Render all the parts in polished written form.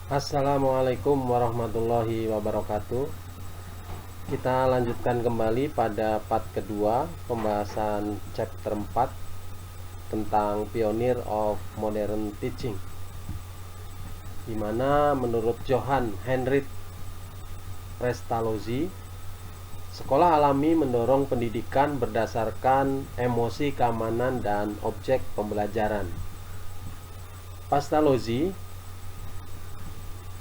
Assalamualaikum warahmatullahi wabarakatuh. Kita lanjutkan kembali pada part kedua pembahasan chapter 4 tentang Pioneer of Modern Teaching, di mana menurut Johann Heinrich Pestalozzi, sekolah alami mendorong pendidikan berdasarkan emosi, keamanan, dan objek pembelajaran. Pestalozzi,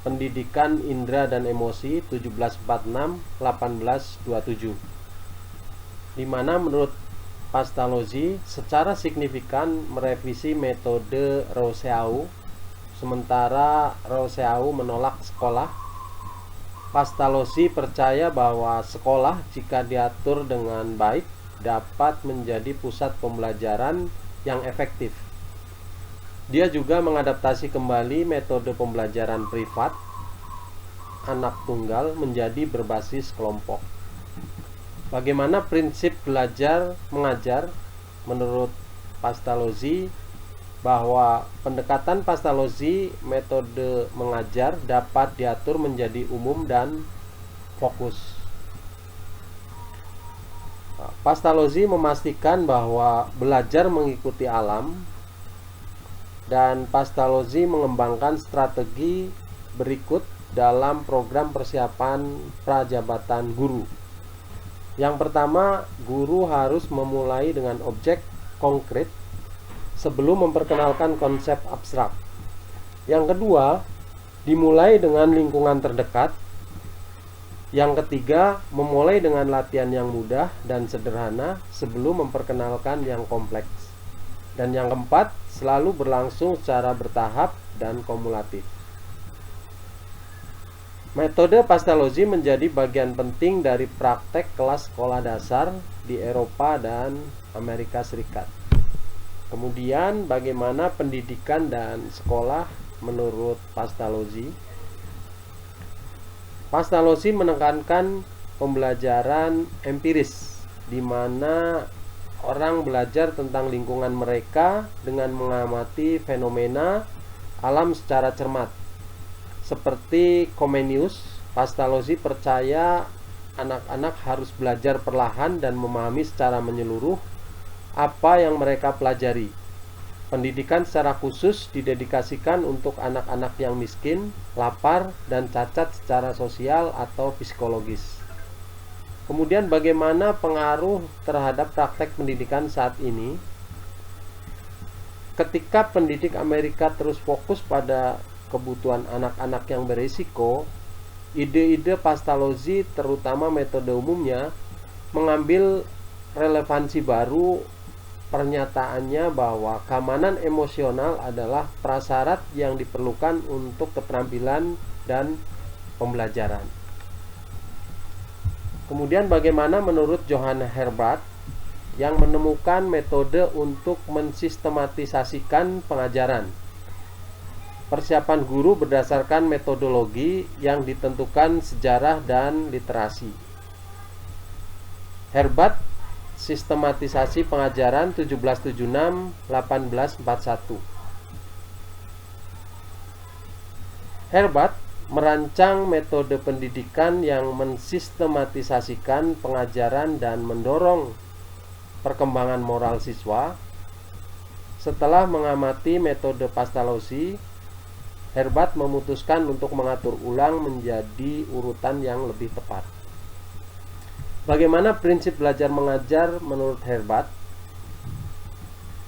Pendidikan Indra dan Emosi 1746-1827, di mana menurut Pestalozzi secara signifikan merevisi metode Rousseau, sementara Rousseau menolak sekolah. Pestalozzi percaya bahwa sekolah jika diatur dengan baik dapat menjadi pusat pembelajaran yang efektif. Dia juga mengadaptasi kembali metode pembelajaran privat anak tunggal menjadi berbasis kelompok. Bagaimana prinsip belajar mengajar menurut Pestalozzi, bahwa pendekatan Pestalozzi metode mengajar dapat diatur menjadi umum dan fokus. Pestalozzi memastikan bahwa belajar mengikuti alam, dan Pestalozzi mengembangkan strategi berikut dalam program persiapan prajabatan guru. Yang pertama, guru harus memulai dengan objek konkret sebelum memperkenalkan konsep abstrak. Yang kedua, dimulai dengan lingkungan terdekat. Yang ketiga, memulai dengan latihan yang mudah dan sederhana sebelum memperkenalkan yang kompleks. Dan yang keempat, selalu berlangsung secara bertahap dan kumulatif. Metode Pestalozzi menjadi bagian penting dari praktek kelas sekolah dasar di Eropa dan Amerika Serikat. Kemudian, bagaimana pendidikan dan sekolah menurut Pestalozzi? Pestalozzi menekankan pembelajaran empiris, di mana orang belajar tentang lingkungan mereka dengan mengamati fenomena alam secara cermat. Seperti Comenius, Pestalozzi percaya anak-anak harus belajar perlahan dan memahami secara menyeluruh apa yang mereka pelajari. Pendidikan secara khusus didedikasikan untuk anak-anak yang miskin, lapar, dan cacat secara sosial atau psikologis. Kemudian bagaimana pengaruh terhadap praktek pendidikan saat ini? Ketika pendidik Amerika terus fokus pada kebutuhan anak-anak yang berisiko, ide-ide Pestalozzi, terutama metode umumnya, mengambil relevansi baru. Pernyataannya bahwa keamanan emosional adalah prasyarat yang diperlukan untuk keterampilan dan pembelajaran. Kemudian bagaimana menurut Johann Herbart yang menemukan metode untuk mensistematisasikan pengajaran? Persiapan guru berdasarkan metodologi yang ditentukan sejarah dan literasi. Herbart, Sistematisasi Pengajaran 1776-1841. Herbart merancang metode pendidikan yang mensistematisasikan pengajaran dan mendorong perkembangan moral siswa. Setelah mengamati metode Pestalozzi, Herbart memutuskan untuk mengatur ulang menjadi urutan yang lebih tepat. Bagaimana prinsip belajar mengajar menurut Herbart?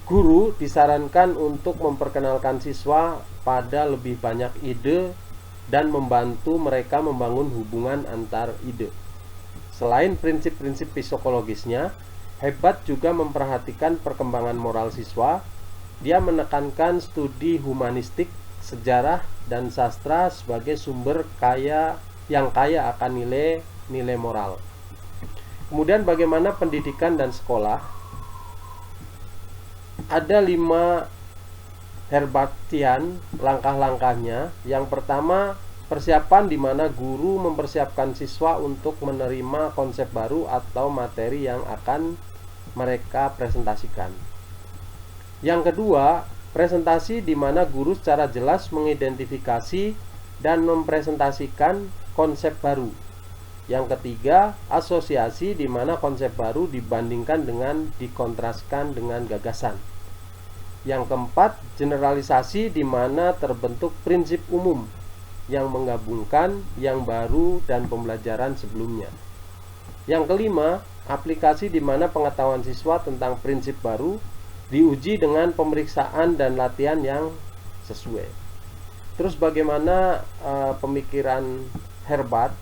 Guru disarankan untuk memperkenalkan siswa pada lebih banyak ide dan membantu mereka membangun hubungan antar ide. Selain prinsip-prinsip psikologisnya, Herbart juga memperhatikan perkembangan moral siswa. Dia menekankan studi humanistik, sejarah, dan sastra sebagai sumber yang kaya akan nilai moral. Kemudian bagaimana pendidikan dan sekolah? Ada 5 Herbartian langkah-langkahnya. Yang pertama, persiapan di mana guru mempersiapkan siswa untuk menerima konsep baru atau materi yang akan mereka presentasikan. Yang kedua, presentasi di mana guru secara jelas mengidentifikasi dan mempresentasikan konsep baru. Yang ketiga, asosiasi, di mana konsep baru dibandingkan dengan dikontraskan dengan gagasan. Yang keempat, generalisasi, di mana terbentuk prinsip umum yang menggabungkan yang baru dan pembelajaran sebelumnya. Yang kelima, aplikasi, di mana pengetahuan siswa tentang prinsip baru diuji dengan pemeriksaan dan latihan yang sesuai. Terus bagaimana pemikiran Herbart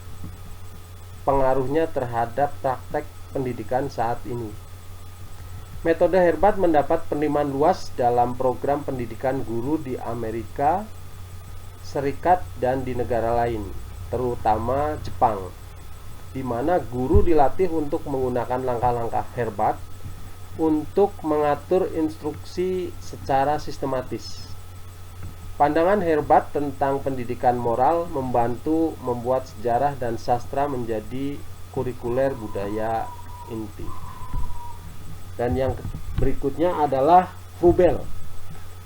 pengaruhnya terhadap praktek pendidikan saat ini? Metode Herbart mendapat penerimaan luas dalam program pendidikan guru di Amerika Serikat dan di negara lain, terutama Jepang, di mana guru dilatih untuk menggunakan langkah-langkah Herbart untuk mengatur instruksi secara sistematis. Pandangan Herbart tentang pendidikan moral membantu membuat sejarah dan sastra menjadi kurikuler budaya inti. Dan yang berikutnya adalah Froebel,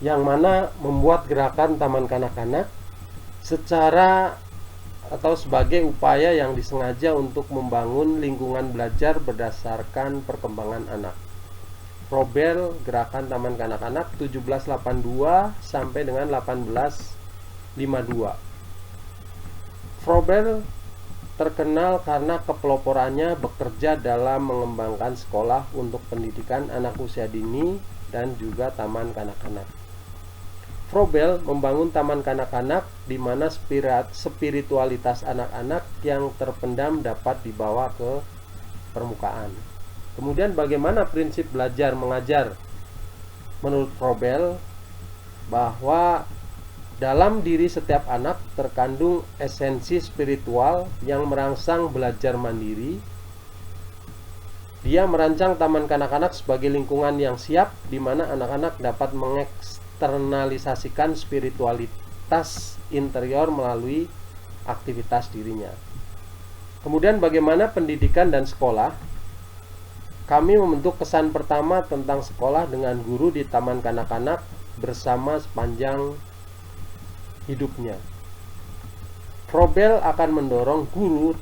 yang mana membuat gerakan taman kanak-kanak secara atau sebagai upaya yang disengaja untuk membangun lingkungan belajar berdasarkan perkembangan anak. Froebel, gerakan taman kanak-kanak 1782 sampai dengan 1852. Froebel terkenal karena kepeloporannya bekerja dalam mengembangkan sekolah untuk pendidikan anak usia dini dan juga taman kanak-kanak. Froebel membangun taman kanak-kanak di mana spiritualitas anak-anak yang terpendam dapat dibawa ke permukaan. Kemudian bagaimana prinsip belajar mengajar? Menurut Froebel, bahwa dalam diri setiap anak terkandung esensi spiritual yang merangsang belajar mandiri. Dia merancang taman kanak-kanak sebagai lingkungan yang siap di mana anak-anak dapat mengeksternalisasikan spiritualitas interior melalui aktivitas dirinya. Kemudian bagaimana pendidikan dan sekolah? Kami membentuk kesan pertama tentang sekolah dengan guru di taman kanak-kanak bersama sepanjang hidupnya. Froebel akan mendorong guru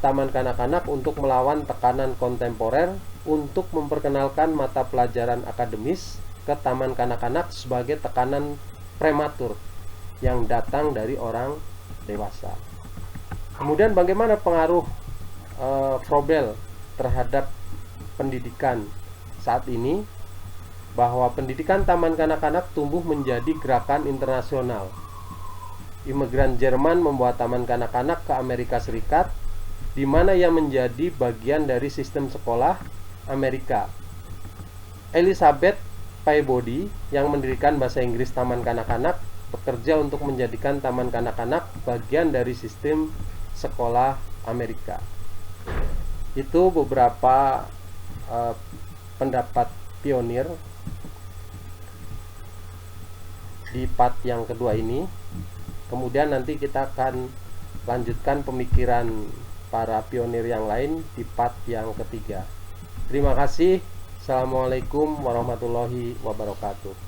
taman kanak-kanak untuk melawan tekanan kontemporer untuk memperkenalkan mata pelajaran akademis ke taman kanak-kanak sebagai tekanan prematur yang datang dari orang dewasa. Kemudian bagaimana pengaruh Froebel terhadap pendidikan saat ini? Bahwa pendidikan taman kanak-kanak tumbuh menjadi gerakan internasional. Imigran Jerman membawa taman kanak-kanak ke Amerika Serikat, di mana ia menjadi bagian dari sistem sekolah Amerika. Elizabeth Peabody yang mendirikan bahasa Inggris taman kanak-kanak bekerja untuk menjadikan taman kanak-kanak bagian dari sistem sekolah Amerika. Itu beberapa pendapat pionir di part yang kedua ini. Kemudian nanti kita akan lanjutkan pemikiran para pionir yang lain di part yang ketiga. Terima kasih. Assalamualaikum warahmatullahi wabarakatuh.